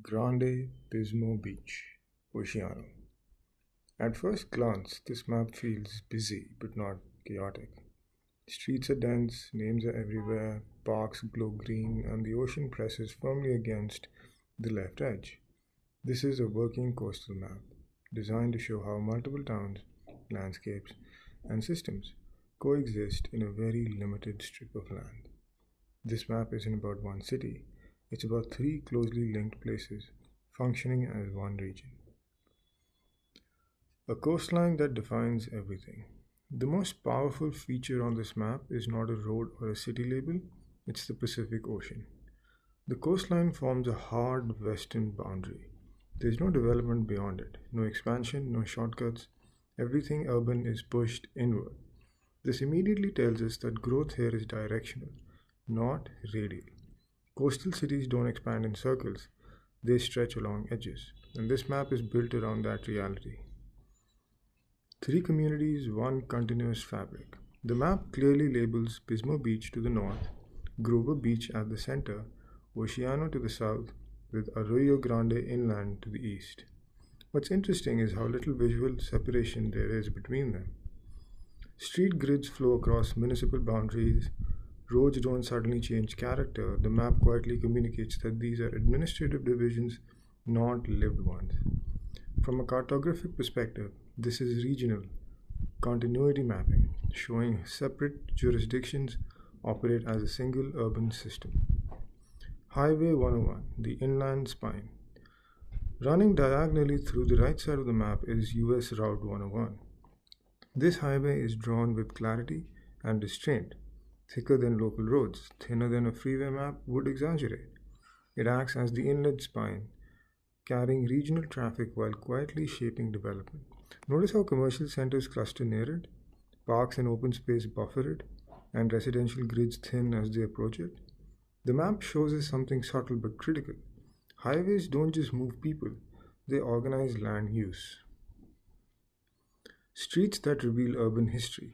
Grande Pismo Beach, Oceano. At first glance, this map feels busy but not chaotic. Streets are dense, names are everywhere, parks glow green, and the ocean presses firmly against the left edge. This is a working coastal map, designed to show how multiple towns, landscapes, and systems coexist in a very limited strip of land. This map isn't about one city, it's about three closely linked places functioning as one region. A coastline that defines everything. The most powerful feature on this map is not a road or a city label, it's the Pacific Ocean. The coastline forms a hard western boundary. There is no development beyond it, no expansion, no shortcuts. Everything urban is pushed inward. This immediately tells us that growth here is directional, not radial. Coastal cities don't expand in circles, they stretch along edges, and this map is built around that reality. Three communities, one continuous fabric. The map clearly labels Pismo Beach to the north, Grover Beach at the center, Oceano to the south, with Arroyo Grande inland to the east. What's interesting is how little visual separation there is between them. Street grids flow across municipal boundaries, roads don't suddenly change character, the map quietly communicates that these are administrative divisions, not lived ones. From a cartographic perspective, this is regional continuity mapping, showing separate jurisdictions operate as a single urban system. Highway 101, the inland spine. Running diagonally through the right side of the map is US Route 101. This highway is drawn with clarity and restraint, thicker than local roads, thinner than a freeway map would exaggerate. It acts as the inlet spine, carrying regional traffic while quietly shaping development. Notice how commercial centers cluster near it, parks and open space buffer it, and residential grids thin as they approach it. The map shows us something subtle but critical. Highways don't just move people, they organize land use. Streets that reveal urban history.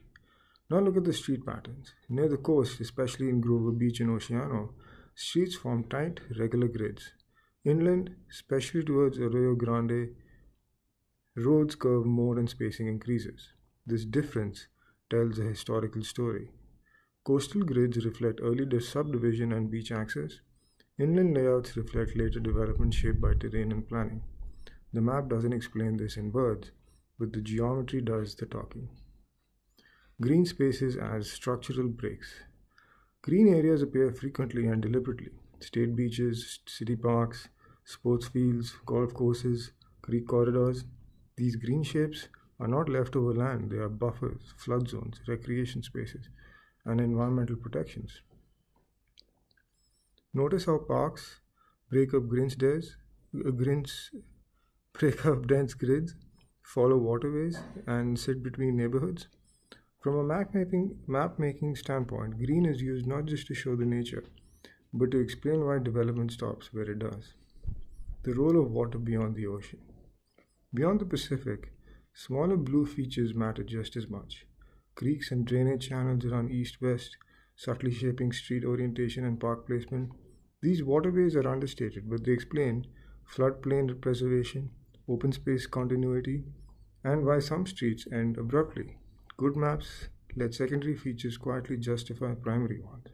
Now look at the street patterns. Near the coast, especially in Grover Beach and Oceano, streets form tight, regular grids. Inland, especially towards Arroyo Grande, roads curve more and spacing increases. This difference tells a historical story. Coastal grids reflect early subdivision and beach access. Inland layouts reflect later development shaped by terrain and planning. The map doesn't explain this in words, but the geometry does the talking. Green spaces as structural breaks. Green areas appear frequently and deliberately. State beaches, city parks, sports fields, golf courses, creek corridors. These green shapes are not leftover land, they are buffers, flood zones, recreation spaces, and environmental protections. Notice how parks break up grids break up dense grids, follow waterways, and sit between neighborhoods. From a map making standpoint, green is used not just to show the nature, but to explain why development stops where it does. The role of water beyond the ocean. Beyond the Pacific, smaller blue features matter just as much. Creeks and drainage channels run east west, subtly shaping street orientation and park placement. These waterways are understated, but they explain floodplain preservation, open space continuity, and why some streets end abruptly. Good maps let secondary features quietly justify primary ones.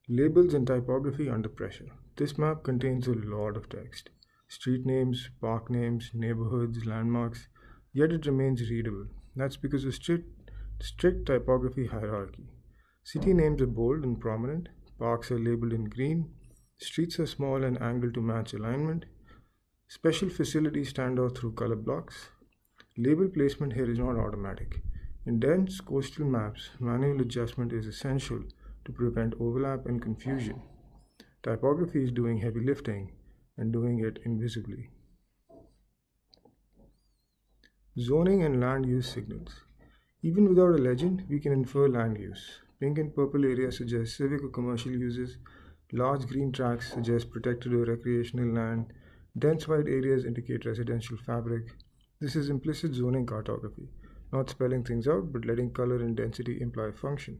Labels and typography under pressure. This map contains a lot of text. Street names, park names, neighborhoods, landmarks, yet it remains readable. That's because of strict typography hierarchy. City names are bold and prominent, parks are labeled in green, streets are small and angled to match alignment, special facilities stand out through color blocks. Label placement here is not automatic. In dense coastal maps, manual adjustment is essential to prevent overlap and confusion. Typography is doing heavy lifting and doing it invisibly. Zoning and land use signals. Even without a legend, we can infer land use. Pink and purple areas suggest civic or commercial uses. Large green tracts suggest protected or recreational land. Dense white areas indicate residential fabric. This is implicit zoning cartography, not spelling things out but letting color and density imply function.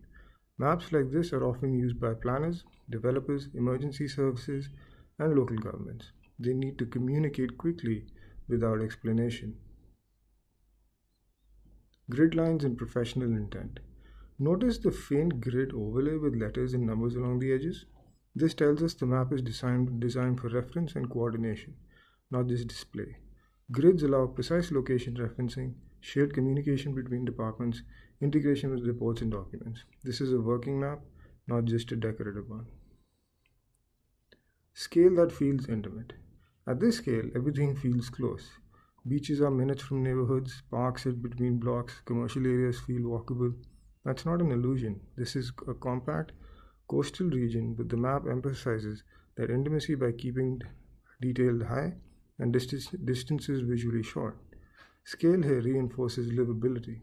Maps like this are often used by planners, developers, emergency services, and local governments. They need to communicate quickly without explanation. Grid lines and professional intent. Notice the faint grid overlay with letters and numbers along the edges? This tells us the map is designed for reference and coordination, not just display. Grids allow precise location referencing, shared communication between departments, integration with reports and documents. This is a working map, not just a decorative one. Scale that feels intimate. At this scale, everything feels close. Beaches are minutes from neighborhoods, parks sit between blocks, commercial areas feel walkable. That's not an illusion. This is a compact coastal region, but the map emphasizes that intimacy by keeping detail high and distances visually short. Scale here reinforces livability.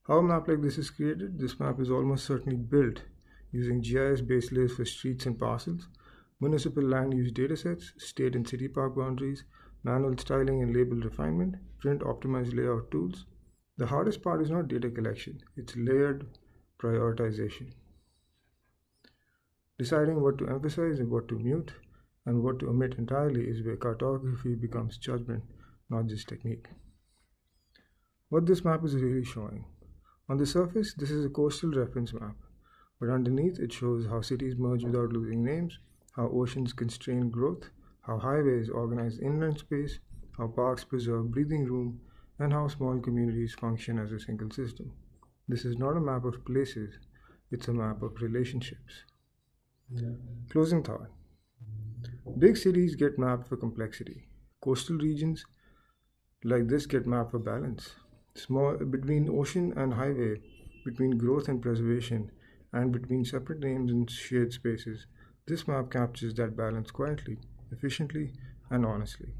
How a map like this is created? This map is almost certainly built using GIS-based layers for streets and parcels, municipal land use datasets, state and city park boundaries, manual styling and label refinement, print optimized layout tools. The hardest part is not data collection, it's layered prioritization. Deciding what to emphasize and what to mute and what to omit entirely is where cartography becomes judgment, not just technique. What this map is really showing. On the surface, this is a coastal reference map, but underneath it shows how cities merge without losing names, how oceans constrain growth, how highways organize inland space, how parks preserve breathing room, and how small communities function as a single system. This is not a map of places, it's a map of relationships. Yeah. Closing thought. Big cities get mapped for complexity. Coastal regions like this get mapped for balance. Small between ocean and highway, between growth and preservation, and between separate names and shared spaces, this map captures that balance quietly, efficiently, and honestly.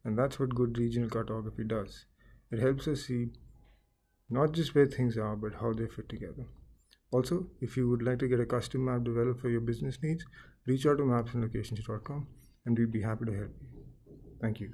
And that's what good regional cartography does. It helps us see not just where things are, but how they fit together. Also, if you would like to get a custom map developed for your business needs, reach out to maps&locations.com and we'd be happy to help you. Thank you.